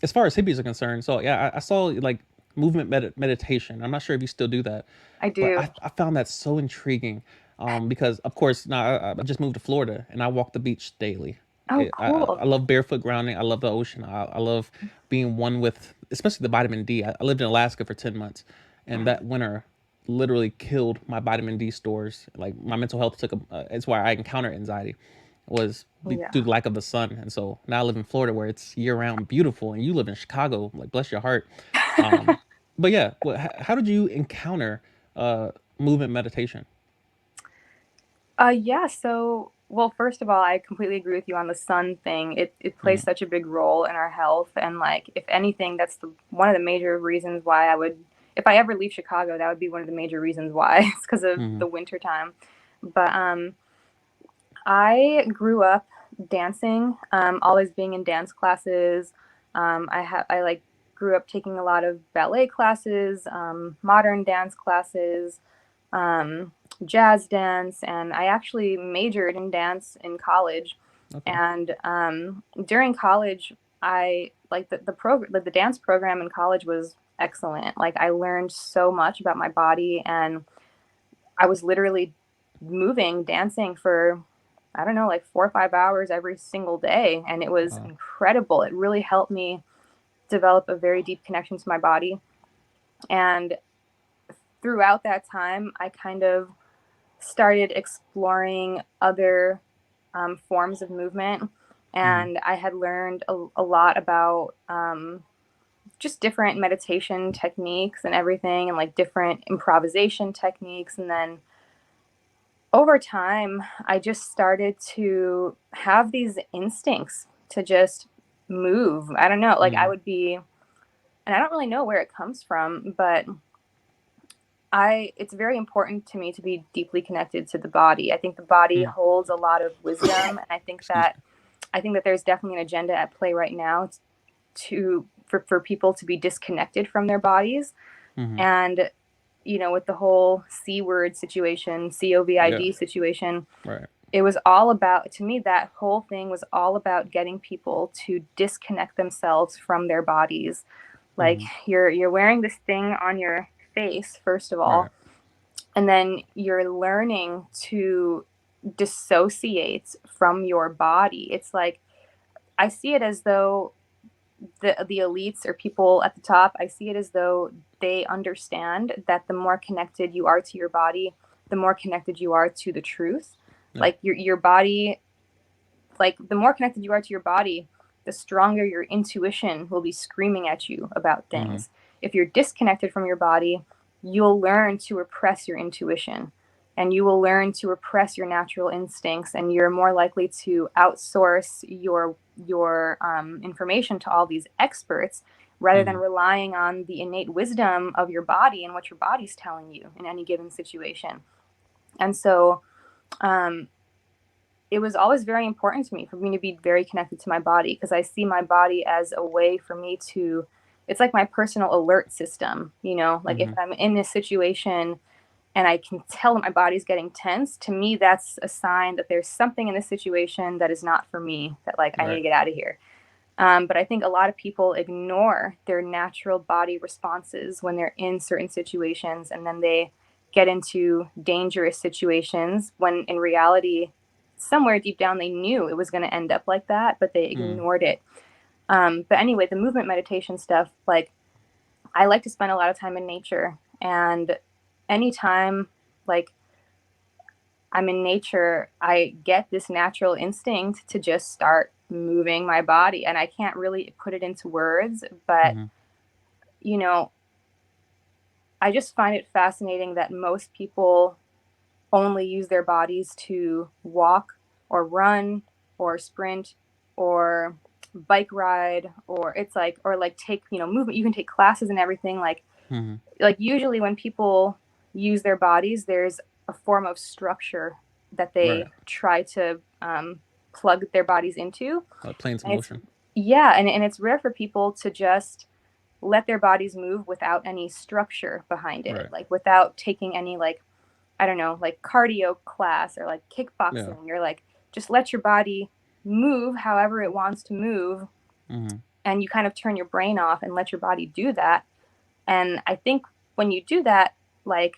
as far as hippies are concerned, so yeah, I saw like movement meditation. I'm not sure if you still do that, I but do. I found that so intriguing, because of course now I just moved to Florida and I walk the beach daily. Oh, cool. I love barefoot grounding. I love the ocean. I love being one with, especially the vitamin D. I lived in Alaska for 10 months, and that winter literally killed my vitamin D stores. Like my mental health took a. It's why I encounter anxiety, was Yeah. due to lack of the sun. And so now I live in Florida where it's year round beautiful, and you live in Chicago. Like bless your heart. Um, but yeah, how did you encounter uh, movement meditation? Yeah, so well, first of all, I completely agree with you on the sun thing. It plays Mm-hmm. such a big role in our health, and like if anything, that's one of the major reasons why I would, if I ever leave Chicago, that would be one of the major reasons why. It's because of Mm-hmm. the winter time. But I grew up dancing, always being in dance classes. I like grew up taking a lot of ballet classes, modern dance classes, um, jazz dance, and I actually majored in dance in college. Okay. And during college, I like the dance program in college was excellent. Like I learned so much about my body, and I was literally moving, dancing for I don't know, like 4 or 5 hours every single day, and it was Wow. incredible. It really helped me develop a very deep connection to my body, and throughout that time, I kind of started exploring other forms of movement. Mm-hmm. And I had learned a lot about just different meditation techniques and everything, and like different improvisation techniques. And then over time, I just started to have these instincts to just move. I don't know, like I Mm-hmm. would be, and I don't really know where it comes from, but it's very important to me to be deeply connected to the body. I think the body Mm-hmm. holds a lot of wisdom, and Excuse me. I think that there's definitely an agenda at play right now for people to be disconnected from their bodies. Mm-hmm. And with the whole C word situation, Yeah. COVID situation, Right. it was all about, to me, that whole thing was all about getting people to disconnect themselves from their bodies. Like Mm-hmm. you're wearing this thing on your face, first of Right. all, and then you're learning to dissociate from your body. It's like I see it as though the elites or people at the top, I see it as though they understand that the more connected you are to your body, the more connected you are to the truth. Yeah. Like your body, like the more connected you are to your body, the stronger your intuition will be screaming at you about Mm-hmm. things. If you're disconnected from your body, you'll learn to repress your intuition, and you will learn to repress your natural instincts, and you're more likely to outsource your information to all these experts rather than Mm-hmm. relying on the innate wisdom of your body and what your body's telling you in any given situation. And so um, it was always very important to me for me to be very connected to my body, because I see my body as a way for me to, it's like my personal alert system, like if Mm-hmm. I'm in this situation and I can tell that my body's getting tense, to me that's a sign that there's something in this situation that is not for me, that like I need Right. to get out of here. But I think a lot of people ignore their natural body responses when they're in certain situations, and then they get into dangerous situations when in reality, somewhere deep down, they knew it was going to end up like that, but they Mm-hmm. ignored it. But anyway, the movement meditation stuff, like I like to spend a lot of time in nature. And anytime, like, I'm in nature, I get this natural instinct to just start moving my body. And I can't really put it into words, but, Mm-hmm. you know, I just find it fascinating that most people only use their bodies to walk or run or sprint or bike ride, or it's like, or like take, movement. You can take classes and everything. Mm-hmm. Like usually when people use their bodies, there's a form of structure that Right. they try to plug their bodies into. Like planes in And it's, motion. yeah, and it's rare for people to just let their bodies move without any structure behind it, Right. like without taking any, like, I don't know, like cardio class or like Yeah. kickboxing. You're like, just let your body move however it wants to move, Mm-hmm. and you kind of turn your brain off and let your body do that. And I think when you do that, like,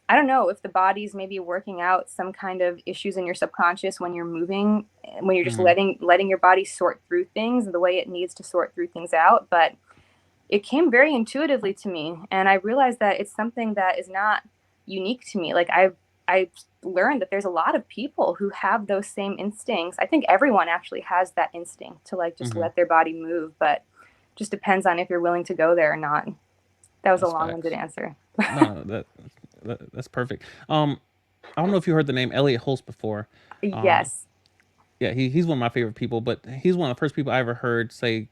I don't know if the body's maybe working out some kind of issues in your subconscious when you're moving, when you're just Mm-hmm. letting your body sort through things the way it needs to sort through things out. But it came very intuitively to me, and I realized that it's something that is not unique to me. Like I learned that there's a lot of people who have those same instincts. I think everyone actually has that instinct to like just Mm-hmm. let their body move, but just depends on if you're willing to go there or not. That was a That's long-winded facts. answer. No, that's perfect. I don't know if you heard the name Elliot Holst before. Um, Yes. yeah, he's one of my favorite people, but he's one of the first people I ever heard say,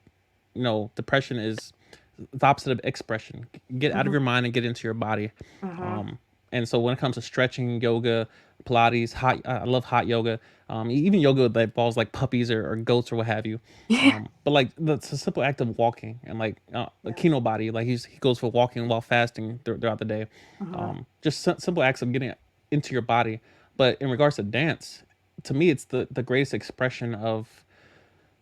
depression is the opposite of expression. Get out of Mm-hmm. your mind and get into your body. Mm-hmm. Um, and so when it comes to stretching, yoga, Pilates, I love hot yoga. Even yoga that involves like puppies or goats or what have you. Yeah. But like it's a simple act of walking and like a Yeah. Kino body, like he goes for walking while fasting throughout the day. Mm-hmm. Just simple acts of getting into your body. But in regards to dance, to me, it's the greatest expression of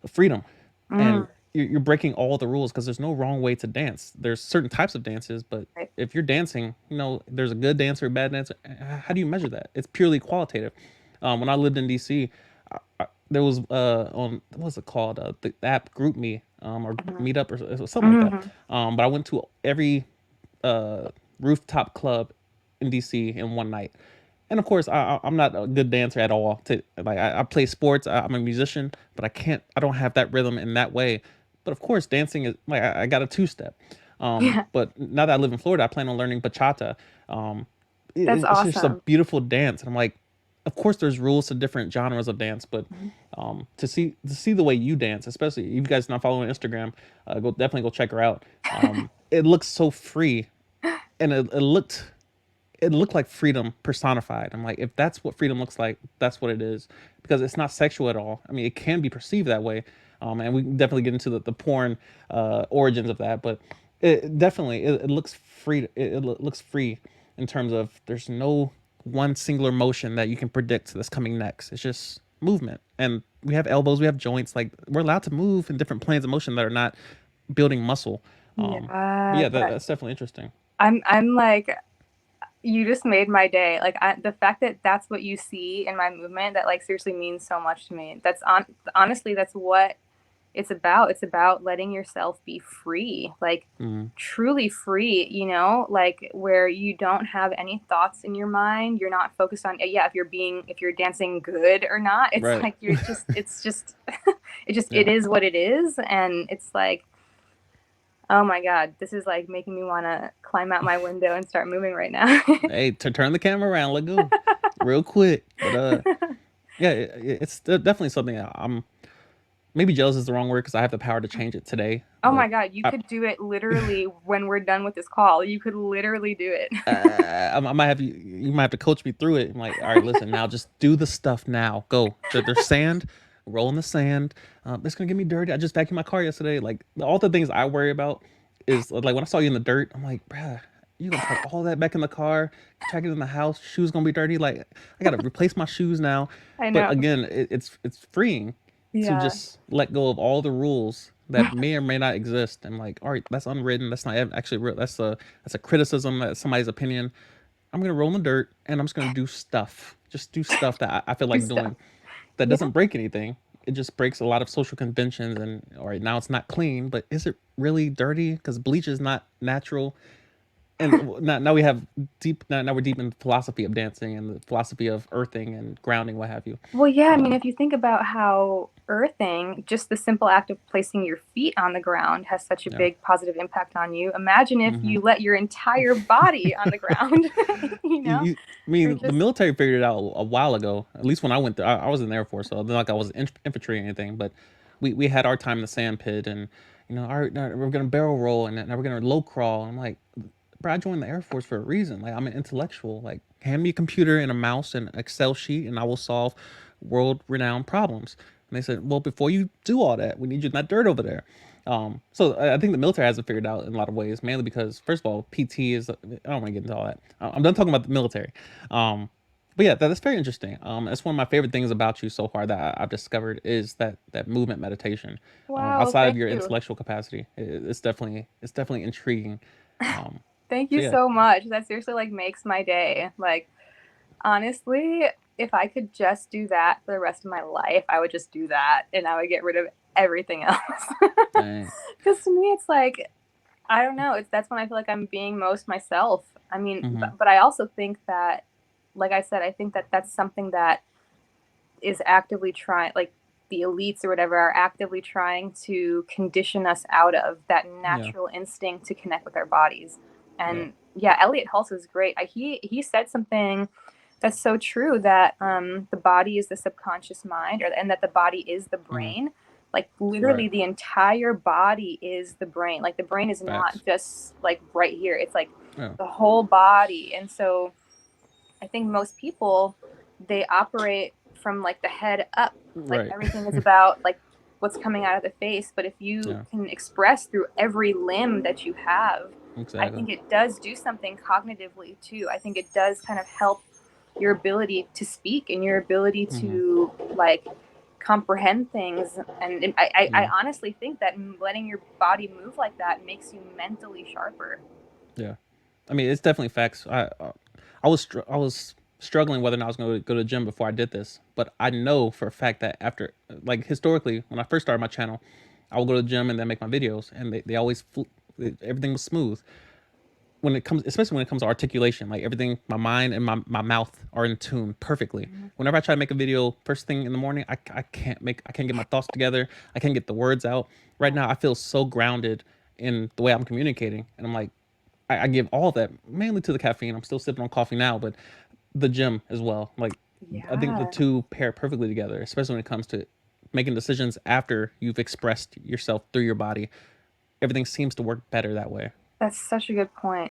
freedom, Mm. and you're breaking all the rules because there's no wrong way to dance. There's certain types of dances, but Right. if you're dancing, there's a good dancer, a bad dancer. How do you measure that? It's purely qualitative. When I lived in DC, there was on what was it called, the app Group Me, or Mm-hmm. Meetup or something like that. Mm-hmm. But I went to every uh, rooftop club in DC in one night. And of course, I'm not a good dancer at all. To like, I play sports. I'm a musician, but I don't have that rhythm in that way. But of course, dancing is like I got a two step. Yeah. But now that I live in Florida, I plan on learning bachata. Um, That's it's just a awesome. beautiful dance, and I'm like, of course, there's rules to different genres of dance, but Mm-hmm. to see the way you dance, especially if you guys not following Instagram, definitely go check her out. It looks so free, and it looked like freedom personified. I'm like, if that's what freedom looks like, that's what it is, because it's not sexual at all. I mean, it can be perceived that way, and we can definitely get into the porn origins of that, but it looks free. It looks free in terms of there's no one singular motion that you can predict that's coming next. It's just movement, and we have elbows, we have joints. Like we're allowed to move in different planes of motion that are not building muscle. But Yeah, yeah, that that's definitely interesting. I'm like, you just made my day. Like the fact that that's what you see in my movement, that like seriously means so much to me. Honestly, that's what it's about. It's about letting yourself be free, like Mm, truly free, like where you don't have any thoughts in your mind. You're not focused on, yeah, if you're dancing good or not. It's right. like it's just it Yeah. is what it is. And it's like, oh my God, this is like making me want to climb out my window and start moving right now. Hey, to turn the camera around, let go, real quick. But yeah, it's definitely something I'm maybe jealous is the wrong word because I have the power to change it today. Oh But my God, you I, could do it literally when we're done with this call. You could literally do it. I might have you might have to coach me through it. I'm like, all right, listen, now just do the stuff now. Go. There's sand, roll in the sand. It's gonna get me dirty. I just vacuumed my car yesterday. Like all the things I worry about is like when I saw you in the dirt, I'm like, bruh, you gonna put all that back in the car, check it in the house, shoes gonna be dirty. Like I gotta replace my shoes now. I But know. again, it's freeing to Yeah. just let go of all the rules that may or may not exist. And like, all right, that's unwritten. That's not actually real. That's a criticism. That's somebody's opinion. I'm gonna roll in the dirt and I'm just gonna do stuff. Just do stuff that I feel Do like stuff. doing. That Yeah. doesn't break anything. It just breaks a lot of social conventions. And all right, now it's not clean, but is it really dirty? Because bleach is not natural. And now we have deep. Now we're deep in the philosophy of dancing and the philosophy of earthing and grounding, what have you. Well, yeah, I mean, Um, if you think about how earthing, just the simple act of placing your feet on the ground has such a yeah. big positive impact on you. Imagine if Hmm. you let your entire body on the ground, I or mean, the just, military figured it out a while ago. At least when I went there, I was in the Air Force, so not like I was infantry or anything. But we had our time in the sand pit, and all right, now we're gonna barrel roll, and now we're gonna low crawl. I'm like, bro, I joined the Air Force for a reason. Like I'm an intellectual. Like hand me a computer and a mouse and an Excel sheet, and I will solve world-renowned problems. And they said, well, before you do all that, we need you in that dirt over there. So I think the military has it figured out in a lot of ways, mainly because first of all, PT is. I don't want to get into all that. I'm done talking about the military. Um, But yeah, that's very interesting. That's one of my favorite things about you so far that I've discovered is that movement meditation. Wow, Outside of thank your you. intellectual capacity, it's definitely intriguing. Um, Thank so you yeah, so much. That seriously like makes my day. Like honestly, if I could just do that for the rest of my life, I would just do that and I would get rid of everything else. dang. Cuz to me it's like I don't know, it's that's when I feel like I'm being most myself. I mean, Hmm. but I also think that like I said, I think that that's something that is actively trying like the elites or whatever are actively trying to condition us out of that Yeah, natural instinct to connect with our bodies. yeah. And yeah, Elliot Hulse is great. He said something that's so true that the body is the subconscious mind, and that the body is the Hmm. brain. Like Right. literally, the entire body is the brain. Like the brain is Facts. not just like right here; it's like Yeah. the whole body. And so I think most people they operate from like the head up. Like Right. everything is about like what's coming out of the face. But if you Yeah. can express through every limb that you have, I Exactly. think it does do something cognitively too. I think it does kind of help your ability to speak and your ability Hmm. to like comprehend things. And I Yeah. honestly think that letting your body move like that makes you mentally sharper. Yeah. I mean, it's definitely facts. I was struggling whether or not I was going to go to the gym before I did this, but I know for a fact that after, like historically, when I first started my channel, I would go to the gym and then make my videos, and they always everything was smooth. When it comes, especially when it comes to articulation, like everything, my mind and my mouth are in tune perfectly. Mm-hmm. Whenever I try to make a video first thing in the morning, I can't get my thoughts together. I can't get the words out. Right now, I feel so grounded in the way I'm communicating, and I'm like, I give all of that mainly to the caffeine. I'm still sipping on coffee now, but the gym as well. Like I think the Yeah. two pair perfectly together, especially when it comes to making decisions after you've expressed yourself through your body. Everything seems to work better that way. That's such a good point.